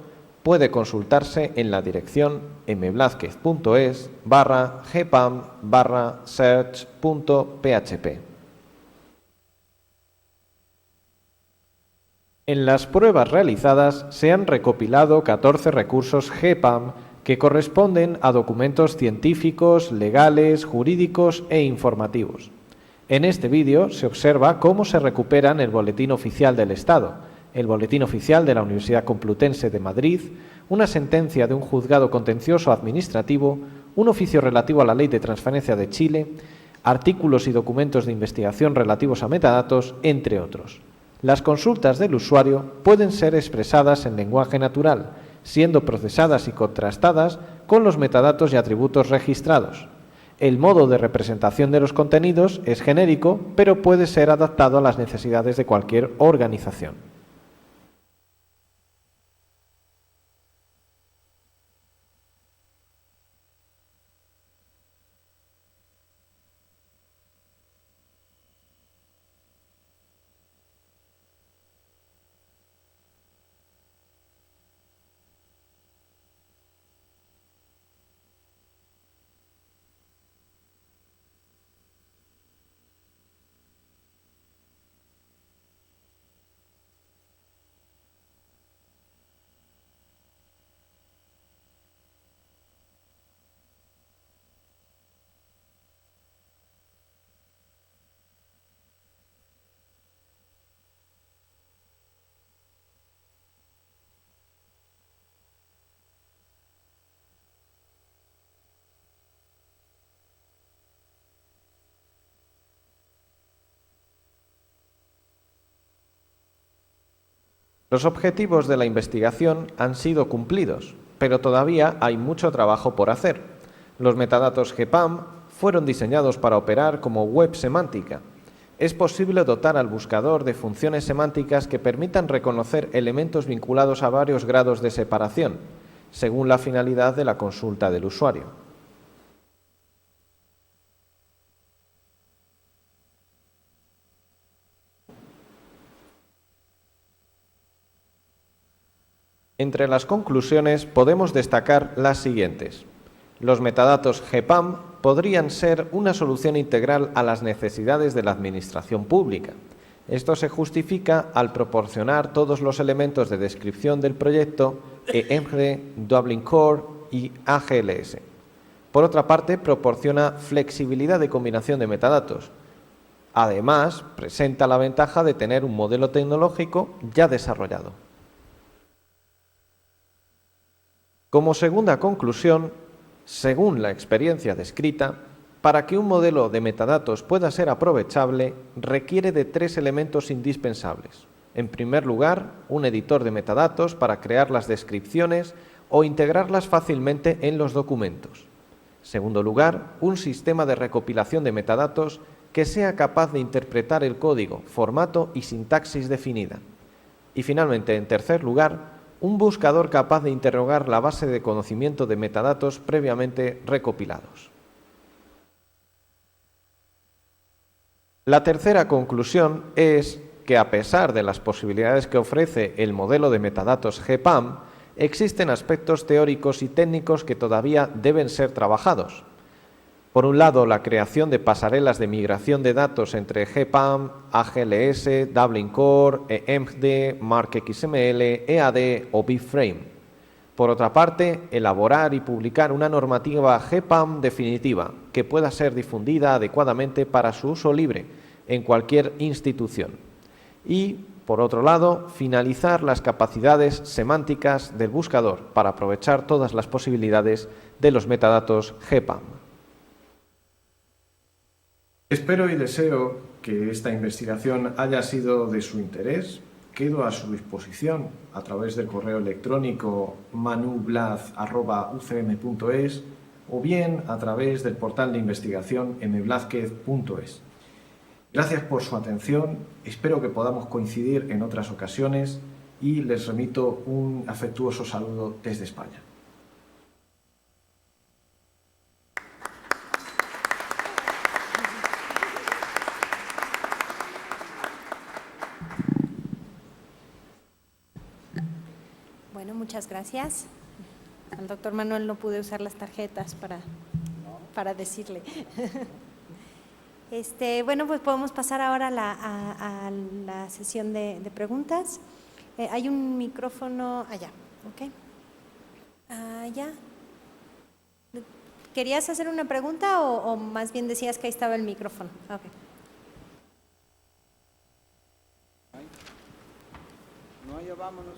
puede consultarse en la dirección mblazquez.es/gpam/search.php. En las pruebas realizadas se han recopilado 14 recursos GPAM que corresponden a documentos científicos, legales, jurídicos e informativos. En este vídeo se observa cómo se recuperan el Boletín Oficial del Estado, el Boletín Oficial de la Universidad Complutense de Madrid, una sentencia de un juzgado contencioso administrativo, un oficio relativo a la Ley de Transparencia de Chile, artículos y documentos de investigación relativos a metadatos, entre otros. Las consultas del usuario pueden ser expresadas en lenguaje natural, siendo procesadas y contrastadas con los metadatos y atributos registrados. El modo de representación de los contenidos es genérico, pero puede ser adaptado a las necesidades de cualquier organización. Los objetivos de la investigación han sido cumplidos, pero todavía hay mucho trabajo por hacer. Los metadatos GPAM fueron diseñados para operar como web semántica. Es posible dotar al buscador de funciones semánticas que permitan reconocer elementos vinculados a varios grados de separación, según la finalidad de la consulta del usuario. Entre las conclusiones podemos destacar las siguientes. Los metadatos GPAM podrían ser una solución integral a las necesidades de la administración pública. Esto se justifica al proporcionar todos los elementos de descripción del proyecto EMG, Dublin Core y AGLS. Por otra parte, proporciona flexibilidad de combinación de metadatos. Además, presenta la ventaja de tener un modelo tecnológico ya desarrollado. Como segunda conclusión, según la experiencia descrita, para que un modelo de metadatos pueda ser aprovechable, requiere de 3 elementos indispensables. En primer lugar, un editor de metadatos para crear las descripciones o integrarlas fácilmente en los documentos. En segundo lugar, un sistema de recopilación de metadatos que sea capaz de interpretar el código, formato y sintaxis definida. Y finalmente, en tercer lugar, un buscador capaz de interrogar la base de conocimiento de metadatos previamente recopilados. La tercera conclusión es que, a pesar de las posibilidades que ofrece el modelo de metadatos GPAM, existen aspectos teóricos y técnicos que todavía deben ser trabajados. Por un lado, la creación de pasarelas de migración de datos entre GPAM, AGLS, Dublin Core, EMGD, MarkXML, EAD o BibFrame. Por otra parte, elaborar y publicar una normativa GPAM definitiva que pueda ser difundida adecuadamente para su uso libre en cualquier institución. Y, por otro lado, finalizar las capacidades semánticas del buscador para aprovechar todas las posibilidades de los metadatos GPAM. Espero y deseo que esta investigación haya sido de su interés. Quedo a su disposición a través del correo electrónico manublaz@ucm.es o bien a través del portal de investigación mblazquez.es. Gracias por su atención, espero que podamos coincidir en otras ocasiones y les remito un afectuoso saludo desde España. Bueno, muchas gracias. Al doctor Manuel no pude usar las tarjetas para decirle. Bueno, pues podemos pasar ahora a la sesión de preguntas. Hay un micrófono allá, ¿ok? Allá. ¿Querías hacer una pregunta o más bien decías que ahí estaba el micrófono? Okay. No, ya vámonos.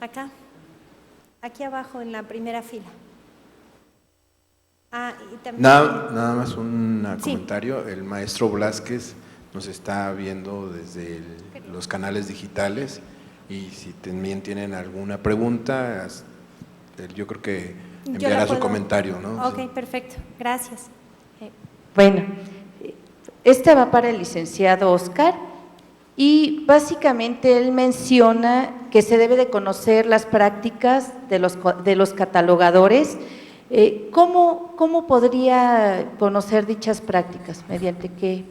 Acá, aquí abajo en la primera fila. Y también, Nada más un sí. comentario. El maestro Blázquez nos está viendo desde los canales digitales y si también tienen alguna pregunta, yo creo que enviará su comentario, ¿no? Ok, sí. Perfecto, gracias. Bueno, esta va para el licenciado Oscar y básicamente él menciona que se debe de conocer las prácticas de los catalogadores. ¿Cómo podría conocer dichas prácticas? ¿Mediante qué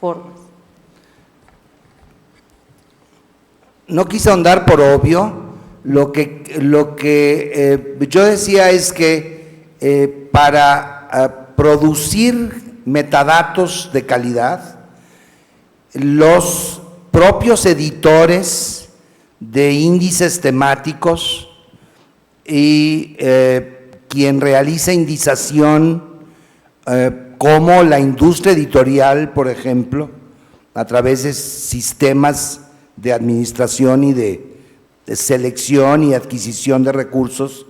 formas? No quise ahondar por obvio. Lo que yo decía es que para producir metadatos de calidad, los propios editores de índices temáticos y quien realiza indización, como la industria editorial, por ejemplo, a través de sistemas de administración y de selección y adquisición de recursos,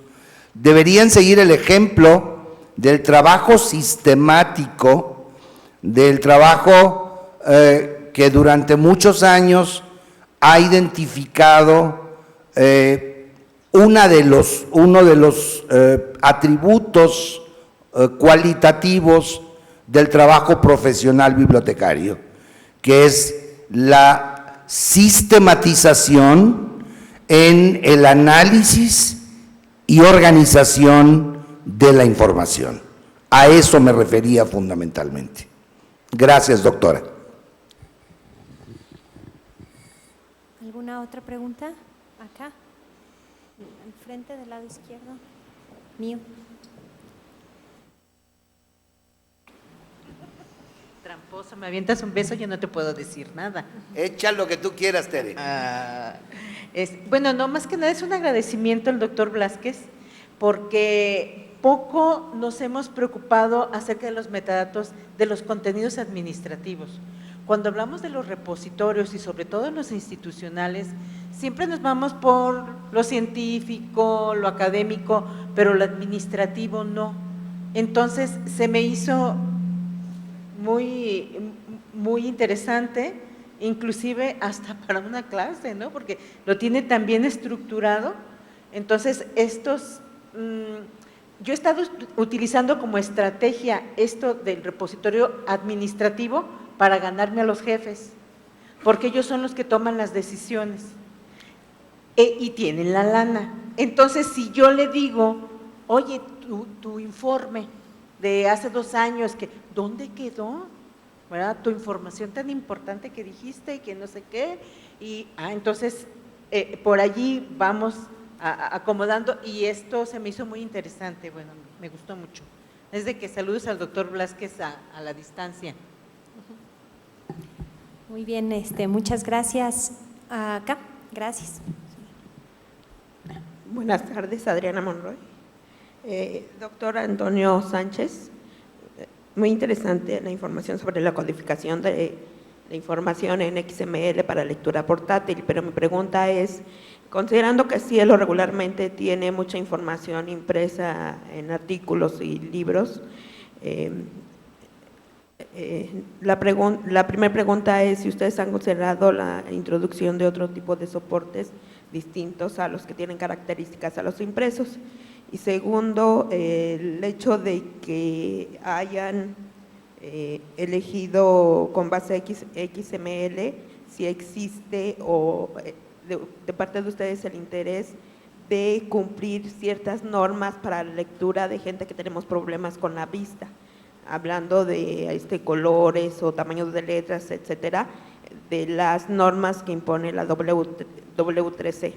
deberían seguir el ejemplo del trabajo sistemático, del trabajo que durante muchos años ha identificado uno de los atributos cualitativos del trabajo profesional bibliotecario, que es la sistematización en el análisis y organización de la información. A eso me refería fundamentalmente. Gracias, doctora. ¿Alguna otra pregunta? Acá, al frente del lado izquierdo. Mío. Tramposo, me avientas un beso, yo no te puedo decir nada. Echa lo que tú quieras, Tere. Bueno, no, más que nada es un agradecimiento al doctor Blázquez, porque poco nos hemos preocupado acerca de los metadatos de los contenidos administrativos. Cuando hablamos de los repositorios y sobre todo los institucionales, siempre nos vamos por lo científico, lo académico, pero lo administrativo no. Entonces, se me hizo muy interesante, inclusive hasta para una clase, ¿no? Porque lo tiene tan bien estructurado. Entonces, yo he estado utilizando como estrategia esto del repositorio administrativo para ganarme a los jefes, porque ellos son los que toman las decisiones y tienen la lana. Entonces, si yo le digo, oye, tu informe de hace 2 años, ¿dónde quedó? ¿Verdad? Tu información tan importante que dijiste y que no sé qué, y entonces por allí vamos acomodando y esto se me hizo muy interesante, bueno, me gustó mucho. Es de que saludos al doctor Blázquez a la distancia. Muy bien, muchas gracias. Acá, gracias. Buenas tardes, Adriana Monroy. Doctor Antonio Sánchez, muy interesante la información sobre la codificación de la información en XML para lectura portátil, pero mi pregunta es, considerando que Cielo regularmente tiene mucha información impresa en artículos y libros, la primera pregunta es si ustedes han considerado la introducción de otro tipo de soportes distintos a los que tienen características a los impresos. Y segundo, el hecho de que hayan elegido con base XML, si existe o de parte de ustedes el interés de cumplir ciertas normas para la lectura de gente que tenemos problemas con la vista, hablando de colores o tamaños de letras, etcétera, de las normas que impone la W3C.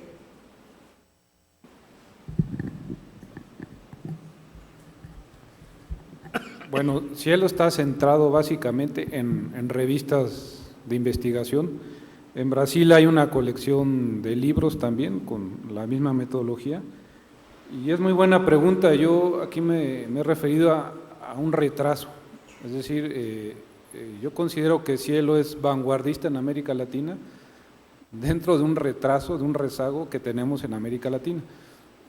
Bueno, Cielo está centrado básicamente en revistas de investigación. En Brasil hay una colección de libros también con la misma metodología. Y es muy buena pregunta. Yo aquí me he referido a un retraso. Es decir, yo considero que Cielo es vanguardista en América Latina dentro de un retraso, de un rezago que tenemos en América Latina.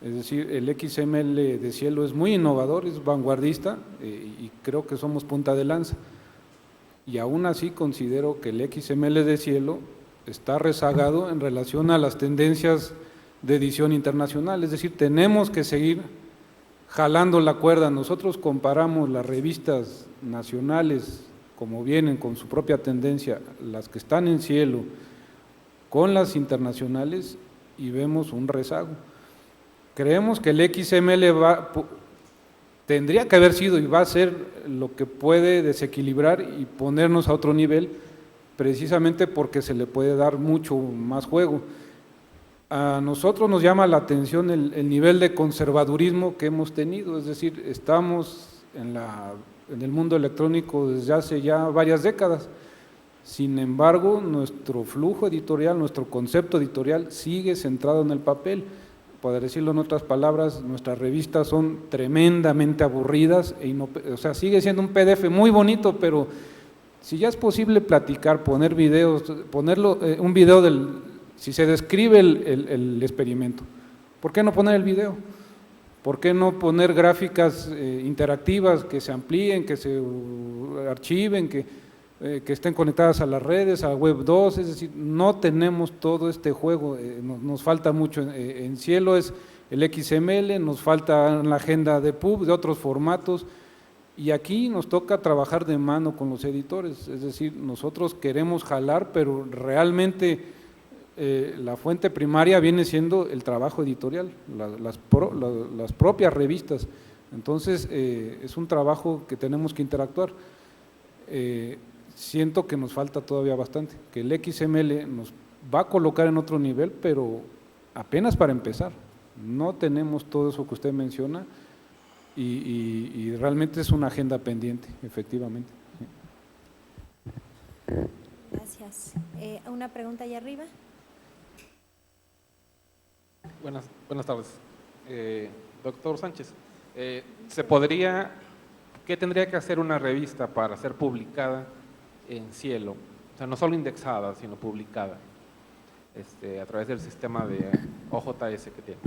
Es decir, el XML de Cielo es muy innovador, es vanguardista y creo que somos punta de lanza. Y aún así considero que el XML de Cielo está rezagado en relación a las tendencias de edición internacional. Es decir, tenemos que seguir jalando la cuerda. Nosotros comparamos las revistas nacionales, como vienen con su propia tendencia, las que están en Cielo, con las internacionales y vemos un rezago. Creemos que el XML tendría que haber sido y va a ser lo que puede desequilibrar y ponernos a otro nivel, precisamente porque se le puede dar mucho más juego. A nosotros nos llama la atención el nivel de conservadurismo que hemos tenido, es decir, estamos en el mundo electrónico desde hace ya varias décadas. Sin embargo, nuestro flujo editorial, nuestro concepto editorial sigue centrado en el papel. Para decirlo en otras palabras, nuestras revistas son tremendamente aburridas, o sea, sigue siendo un PDF muy bonito, pero si ya es posible platicar, poner videos, un video si se describe el experimento, ¿por qué no poner el video? ¿Por qué no poner gráficas interactivas que se amplíen, que se archiven, que estén conectadas a las redes, a Web 2? Es decir, no tenemos todo este juego, nos falta mucho. En Cielo es el XML, nos falta la agenda de PUB, de otros formatos, y aquí nos toca trabajar de mano con los editores. Es decir, nosotros queremos jalar, pero realmente la fuente primaria viene siendo el trabajo editorial, las propias revistas. Entonces, es un trabajo que tenemos que interactuar. Siento que nos falta todavía bastante, que el XML nos va a colocar en otro nivel, pero apenas para empezar. No tenemos todo eso que usted menciona y realmente es una agenda pendiente, efectivamente. Gracias. ¿Una pregunta allá arriba? Buenas tardes. Doctor Sánchez, ¿qué tendría que hacer una revista para ser publicada en Cielo? O sea, no solo indexada, sino publicada a través del sistema de OJS que tiene.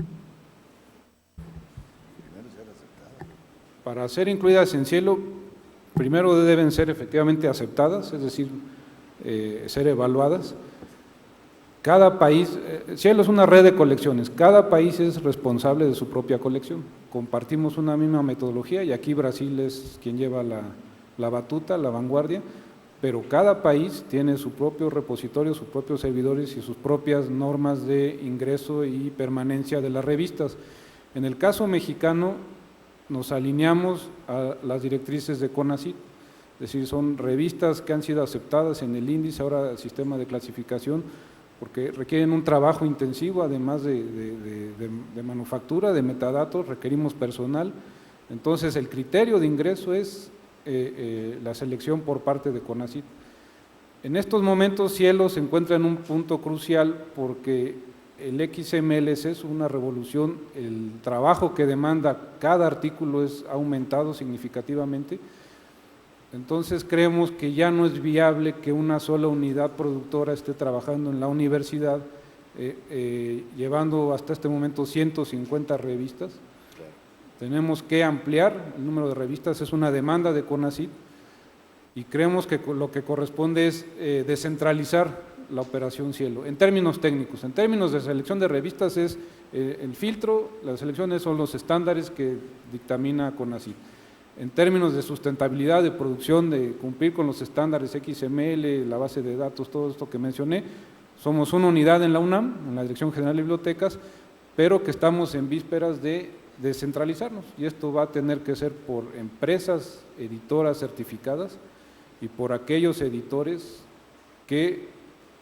Para ser incluidas en Cielo, primero deben ser efectivamente aceptadas, es decir, ser evaluadas. Cada país, Cielo es una red de colecciones, cada país es responsable de su propia colección. Compartimos una misma metodología y aquí Brasil es quien lleva la batuta, la vanguardia, pero cada país tiene su propio repositorio, sus propios servidores y sus propias normas de ingreso y permanencia de las revistas. En el caso mexicano nos alineamos a las directrices de CONACYT, es decir, son revistas que han sido aceptadas en el índice, ahora el sistema de clasificación, porque requieren un trabajo intensivo, además de manufactura, de metadatos, requerimos personal. Entonces, el criterio de ingreso es la selección por parte de CONACYT. En estos momentos, Cielo se encuentra en un punto crucial porque el XMLS es una revolución, el trabajo que demanda cada artículo ha aumentado significativamente. Entonces creemos que ya no es viable que una sola unidad productora esté trabajando en la universidad, llevando hasta este momento 150 revistas. Tenemos que ampliar el número de revistas, es una demanda de CONACYT, y creemos que lo que corresponde es descentralizar la operación Cielo, en términos técnicos. En términos de selección de revistas es el filtro, las selecciones son los estándares que dictamina CONACYT. En términos de sustentabilidad, de producción, de cumplir con los estándares XML, la base de datos, todo esto que mencioné, somos una unidad en la UNAM, en la Dirección General de Bibliotecas, pero que estamos en vísperas de descentralizarnos, y esto va a tener que ser por empresas editoras certificadas y por aquellos editores que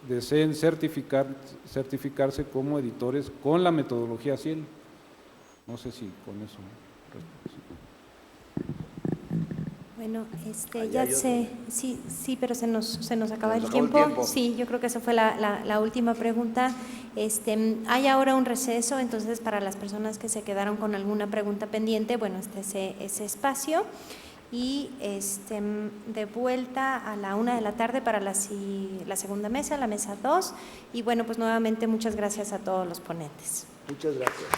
deseen certificarse como editores con la metodología Cielo. No sé si con eso respondo. Bueno, ya sé, sí, pero se nos acaba el tiempo. Sí, yo creo que esa fue la última pregunta. Hay ahora un receso, entonces para las personas que se quedaron con alguna pregunta pendiente, bueno, ese espacio. Y de vuelta a la 1 de la tarde para la segunda mesa, la mesa 2. Y bueno, pues nuevamente muchas gracias a todos los ponentes. Muchas gracias.